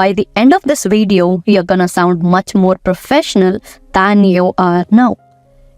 by the end of this video, you're gonna sound much more professional than you are now.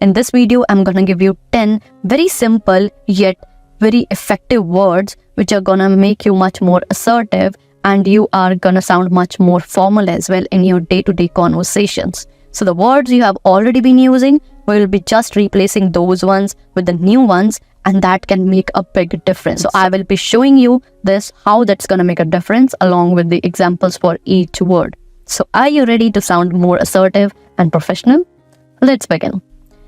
In this video, I'm gonna give you 10 very simple yet very effective words which are gonna make you much more assertive, and you are gonna sound much more formal as well in your day-to-day conversations. So the words you have already been using, will be just replacing those ones with the new ones, and that can make a big difference. So I will be showing you this, how that's gonna make a difference, along with the examples for each word. So are you ready to sound more assertive and professional? Let's begin.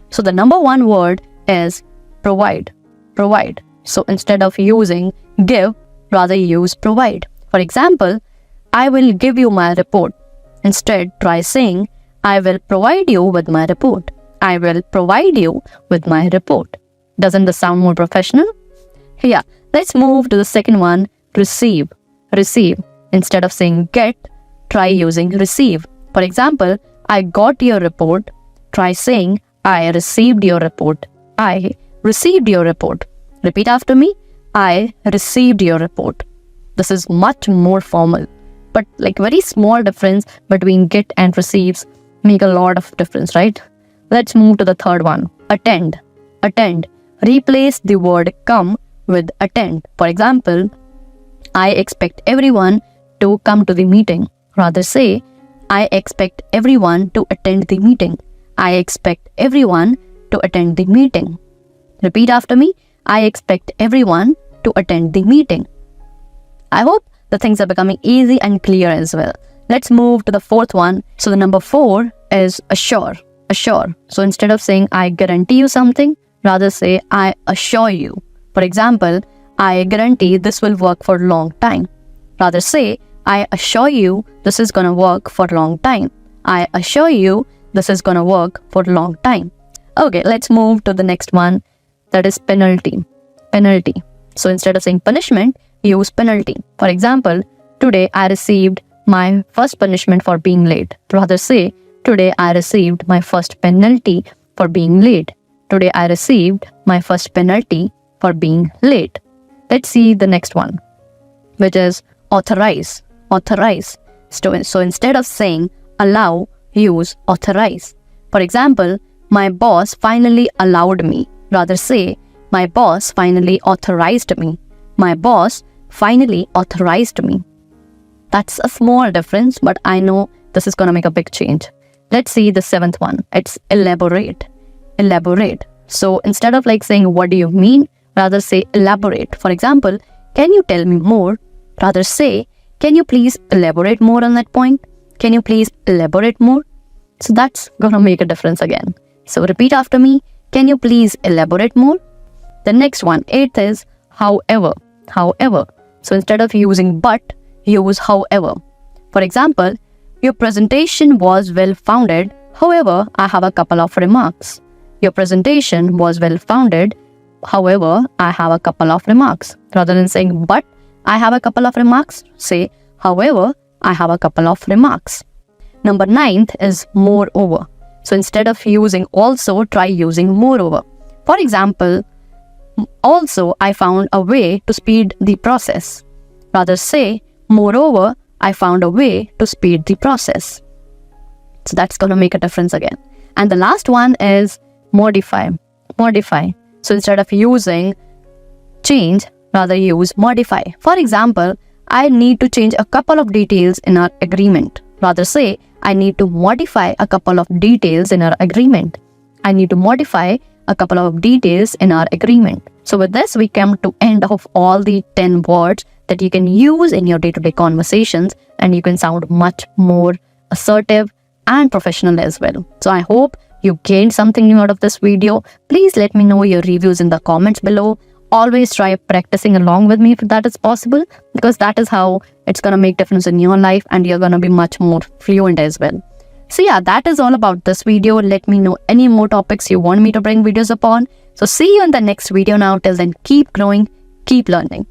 So the number one word is provide. Provide. So instead of using give, rather use provide. For example, I will give you my report. Instead, try saying, I will provide you with my report. I will provide you with my report. Doesn't this sound more professional? Yeah, let's move to the second one, receive. Receive. Instead of saying get, try using receive. For example, I got your report. Try saying, I received your report. I received your report. Repeat after me, I received your report. This is much more formal, but like very small difference between get and receives make a lot of difference, right? Let's move to the third one, attend. Attend. Replace the word come with attend. For example, I expect everyone to come to the meeting. Rather say, I expect everyone to attend the meeting. I expect everyone to attend the meeting. Repeat after me, I expect everyone to attend the meeting. I hope the things are becoming easy and clear as well. Let's move to the fourth one. So the number 4 is assure. Assure. So instead of saying I guarantee you something, rather say I assure you. For example, I guarantee this will work for a long time. Rather say I assure you this is gonna work for a long time. I assure you this is gonna work for a long time. Okay, let's move to the next one. That is penalty. Penalty. So instead of saying punishment, use penalty. For example, today I received my first punishment for being late. Rather say, today I received my first penalty for being late. Today I received my first penalty for being late. Let's see the next one, which is authorize. Authorize. So instead of saying allow, use authorize. For example, my boss finally allowed me. Rather say, my boss finally authorized me. My boss finally authorized me. That's a small difference, but I know this is going to make a big change. Let's see the 7th one. It's elaborate. Elaborate. So instead of like saying, what do you mean? Rather say, elaborate. For example, can you tell me more? Rather say, can you please elaborate more on that point? Can you please elaborate more? So that's going to make a difference again. So repeat after me. Can you please elaborate more? The next one, 8th is however. However. So instead of using but, use however. For example, your presentation was well founded. However, I have a couple of remarks. Your presentation was well founded. However, I have a couple of remarks. Rather than saying but I have a couple of remarks, say however, I have a couple of remarks. Number 9th is moreover. So instead of using also, try using moreover. For example, also I found a way to speed the process. Rather say, moreover, I found a way to speed the process. So that's going to make a difference again. And the last one is modify. Modify. So instead of using change, rather use modify. For example, I need to change a couple of details in our agreement. Rather say, I need to modify a couple of details in our agreement. I need to modify a couple of details in our agreement. So with this, we come to end of all the 10 words that you can use in your day-to-day conversations, and you can sound much more assertive and professional as well. So I hope you gained something new out of this video. Please let me know your reviews in the comments below. Always try practicing along with me if that is possible, because that is how it's going to make difference in your life, and you're going to be much more fluent as well. So yeah, that is all about this video. Let me know any more topics you want me to bring videos upon. So see you in the next video now. Till then, keep growing, keep learning.